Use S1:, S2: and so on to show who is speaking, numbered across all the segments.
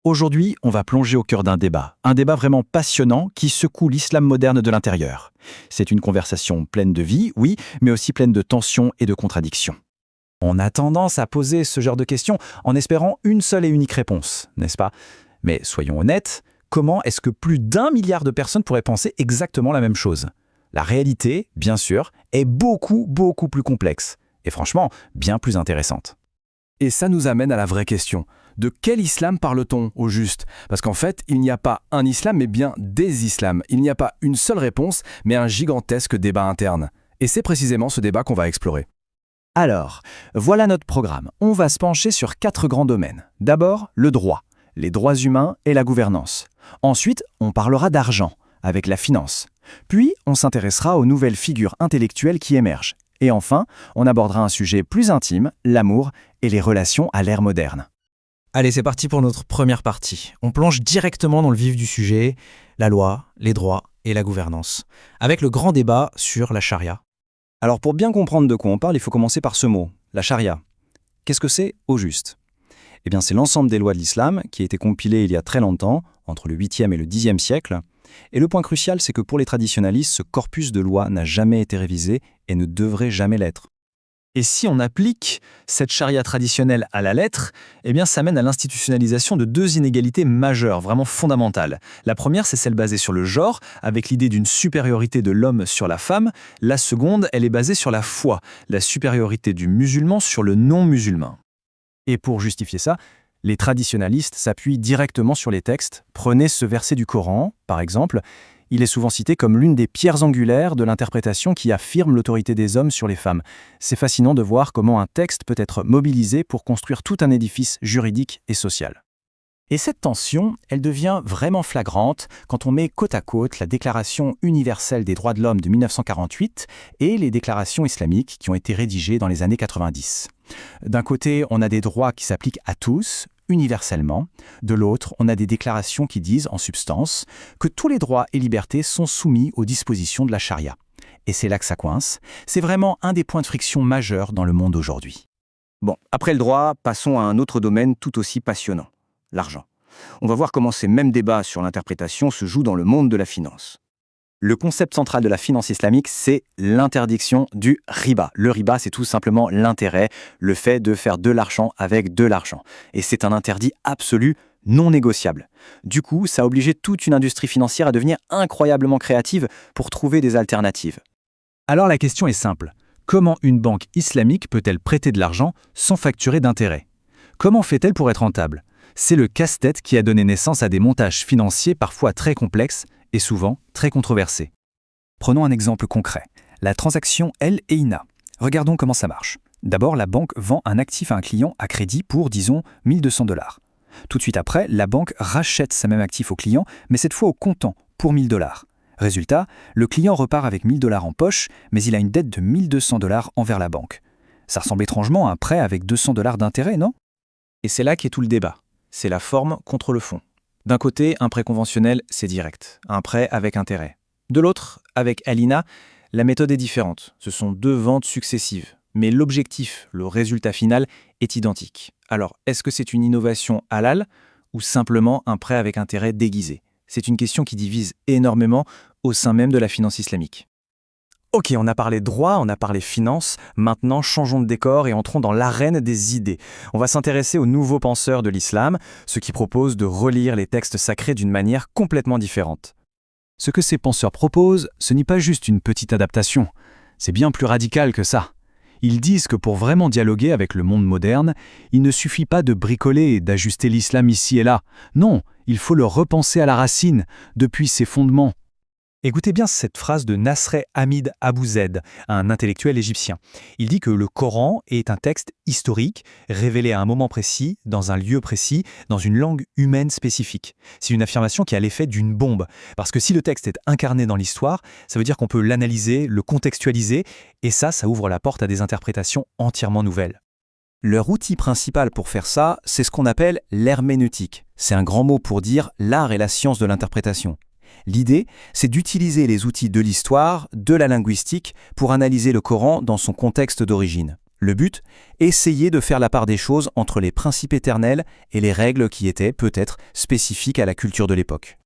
S1: Aujourd'hui, on va plonger au cœur d'un débat vraiment passionnant qui secoue l'islam moderne de l'intérieur. C'est une conversation pleine de vie, oui, mais aussi pleine de tensions et de contradictions. On a tendance à poser ce genre de questions en espérant une seule et unique réponse, n'est-ce pas? Mais soyons honnêtes, comment est-ce que plus d'1 milliard de personnes pourraient penser exactement la même chose? La réalité, bien sûr, est beaucoup plus complexe, et franchement, bien plus intéressante.
S2: Et ça nous amène à la vraie question. De quel islam parle-t-on au juste? Parce qu'en fait, il n'y a pas un islam, mais bien des islams. Il n'y a pas une seule réponse, mais un gigantesque débat interne. Et c'est précisément ce débat qu'on va explorer.
S1: Alors, voilà notre programme. On va se pencher sur 4 grands domaines. D'abord, le droit, les droits humains et la gouvernance. Ensuite, on parlera d'argent, avec la finance. Puis, on s'intéressera aux nouvelles figures intellectuelles qui émergent. Et enfin, on abordera un sujet plus intime, l'amour et les relations à l'ère moderne.
S3: Allez, c'est parti pour notre première partie. On plonge directement dans le vif du sujet, la loi, les droits et la gouvernance, avec le grand débat sur la charia.
S1: Alors pour bien comprendre de quoi on parle, il faut commencer par ce mot, la charia. Qu'est-ce que c'est au juste? Eh bien c'est l'ensemble des lois de l'islam qui a été compilé il y a très longtemps, entre le 8e et le 10e siècle. Et le point crucial, c'est que pour les traditionalistes, ce corpus de lois n'a jamais été révisé et ne devrait jamais l'être. Et si on applique cette charia traditionnelle à la lettre, eh bien ça mène à l'institutionnalisation de 2 inégalités majeures, vraiment fondamentales. La première, c'est celle basée sur le genre, avec l'idée d'une supériorité de l'homme sur la femme. La seconde, elle est basée sur la foi, la supériorité du musulman sur le non-musulman. Et pour justifier ça, les traditionalistes s'appuient directement sur les textes. Prenez ce verset du Coran, par exemple. Il est souvent cité comme l'une des pierres angulaires de l'interprétation qui affirme l'autorité des hommes sur les femmes. C'est fascinant de voir comment un texte peut être mobilisé pour construire tout un édifice juridique et social. Et cette tension, elle devient vraiment flagrante quand on met côte à côte la Déclaration universelle des droits de l'homme de 1948 et les déclarations islamiques qui ont été rédigées dans les années 90. D'un côté, on a des droits qui s'appliquent à tous, universellement. De l'autre, on a des déclarations qui disent, en substance, que tous les droits et libertés sont soumis aux dispositions de la charia. Et c'est là que ça coince. C'est vraiment un des points de friction majeurs dans le monde aujourd'hui.
S4: Bon, après le droit, passons à un autre domaine tout aussi passionnant, l'argent. On va voir comment ces mêmes débats sur l'interprétation se jouent dans le monde de la finance.
S1: Le concept central de la finance islamique, c'est l'interdiction du riba. Le riba, c'est tout simplement l'intérêt, le fait de faire de l'argent avec de l'argent. Et c'est un interdit absolu, non négociable. Du coup, ça a obligé toute une industrie financière à devenir incroyablement créative pour trouver des alternatives. Alors la question est simple. Comment une banque islamique peut-elle prêter de l'argent sans facturer d'intérêt? Comment fait-elle pour être rentable? C'est le casse-tête qui a donné naissance à des montages financiers parfois très complexes et souvent très controversés. Prenons un exemple concret, la transaction El et Ina. Regardons comment ça marche. D'abord, la banque vend un actif à un client à crédit pour, disons, $1 200. Tout de suite après, la banque rachète ce même actif au client, mais cette fois au comptant, pour $1 000. Résultat, le client repart avec $1 000 en poche, mais il a une dette de $1 200 envers la banque. Ça ressemble étrangement à un prêt avec $200 d'intérêt, non?
S3: Et c'est là qu'est tout le débat. C'est la forme contre le fond. D'un côté, un prêt conventionnel, c'est direct, un prêt avec intérêt. De l'autre, avec Alina, la méthode est différente. Ce sont 2 ventes successives. Mais l'objectif, le résultat final, est identique. Alors, est-ce que c'est une innovation halal ou simplement un prêt avec intérêt déguisé? C'est une question qui divise énormément au sein même de la finance islamique. Ok, on a parlé droit, on a parlé finance, maintenant changeons de décor et entrons dans l'arène des idées. On va s'intéresser aux nouveaux penseurs de l'islam, ceux qui proposent de relire les textes sacrés d'une manière complètement différente.
S1: Ce que ces penseurs proposent, ce n'est pas juste une petite adaptation, c'est bien plus radical que ça. Ils disent que pour vraiment dialoguer avec le monde moderne, il ne suffit pas de bricoler et d'ajuster l'islam ici et là. Non, il faut le repenser à la racine, depuis ses fondements. Écoutez bien cette phrase de Nasr Hamid Abu Zaid, un intellectuel égyptien. Il dit que le Coran est un texte historique, révélé à un moment précis, dans un lieu précis, dans une langue humaine spécifique. C'est une affirmation qui a l'effet d'une bombe, parce que si le texte est incarné dans l'histoire, ça veut dire qu'on peut l'analyser, le contextualiser, et ça ouvre la porte à des interprétations entièrement nouvelles. Leur outil principal pour faire ça, c'est ce qu'on appelle l'herméneutique. C'est un grand mot pour dire l'art et la science de l'interprétation. L'idée, c'est d'utiliser les outils de l'histoire, de la linguistique, pour analyser le Coran dans son contexte d'origine. Le but, essayer de faire la part des choses entre les principes éternels et les règles qui étaient peut-être spécifiques à la culture de l'époque.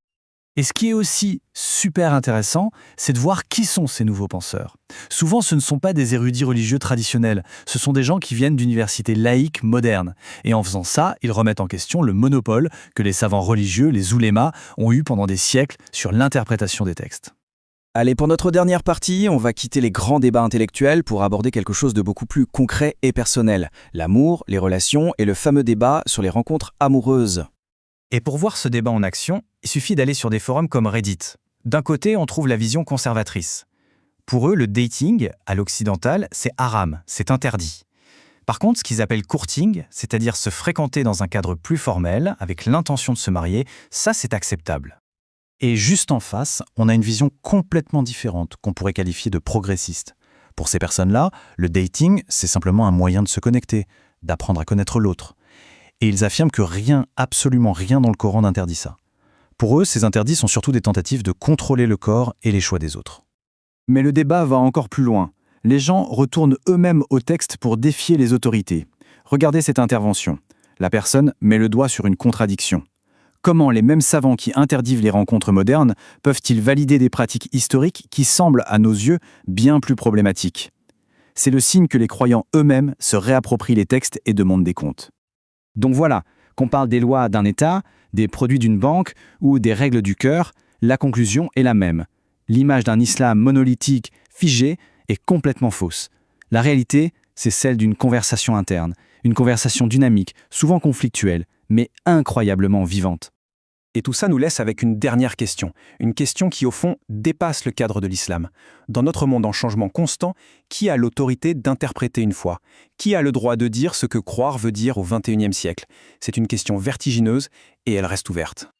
S3: Et ce qui est aussi super intéressant, c'est de voir qui sont ces nouveaux penseurs. Souvent, ce ne sont pas des érudits religieux traditionnels, ce sont des gens qui viennent d'universités laïques modernes. Et en faisant ça, ils remettent en question le monopole que les savants religieux, les oulémas, ont eu pendant des siècles sur l'interprétation des textes.
S1: Allez, pour notre dernière partie, on va quitter les grands débats intellectuels pour aborder quelque chose de beaucoup plus concret et personnel. L'amour, les relations et le fameux débat sur les rencontres amoureuses.
S3: Et pour voir ce débat en action, il suffit d'aller sur des forums comme Reddit. D'un côté, on trouve la vision conservatrice. Pour eux, le dating, à l'occidental, c'est haram, c'est interdit. Par contre, ce qu'ils appellent courting, c'est-à-dire se fréquenter dans un cadre plus formel, avec l'intention de se marier, ça c'est acceptable. Et juste en face, on a une vision complètement différente qu'on pourrait qualifier de progressiste. Pour ces personnes-là, le dating, c'est simplement un moyen de se connecter, d'apprendre à connaître l'autre. Et ils affirment que rien, absolument rien dans le Coran n'interdit ça. Pour eux, ces interdits sont surtout des tentatives de contrôler le corps et les choix des autres.
S5: Mais le débat va encore plus loin. Les gens retournent eux-mêmes au texte pour défier les autorités. Regardez cette intervention. La personne met le doigt sur une contradiction. Comment les mêmes savants qui interdisent les rencontres modernes peuvent-ils valider des pratiques historiques qui semblent, à nos yeux, bien plus problématiques ? C'est le signe que les croyants eux-mêmes se réapproprient les textes et demandent des comptes.
S6: Donc voilà, qu'on parle des lois d'un État, des produits d'une banque ou des règles du cœur, la conclusion est la même. L'image d'un islam monolithique, figé, est complètement fausse. La réalité, c'est celle d'une conversation interne, une conversation dynamique, souvent conflictuelle, mais incroyablement vivante.
S1: Et tout ça nous laisse avec une dernière question. Une question qui, au fond, dépasse le cadre de l'islam. Dans notre monde en changement constant, qui a l'autorité d'interpréter une foi ? Qui a le droit de dire ce que croire veut dire au XXIe siècle ? C'est une question vertigineuse et elle reste ouverte.